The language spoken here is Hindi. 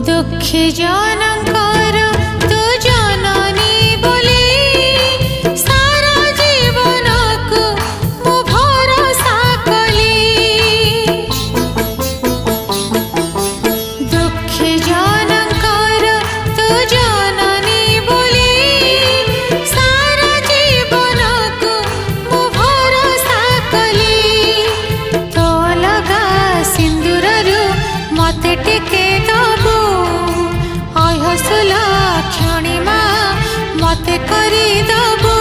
दुखी जनकर तू जननी बोली सारा जीवन को मु भरोसा कली। दुखी जनकर तू जननी बोली सारा जीवन को मु भरोसा कली। तो लगा सिंदूर मते टिके दबू अहसुला क्षणिमा मते करी दबू।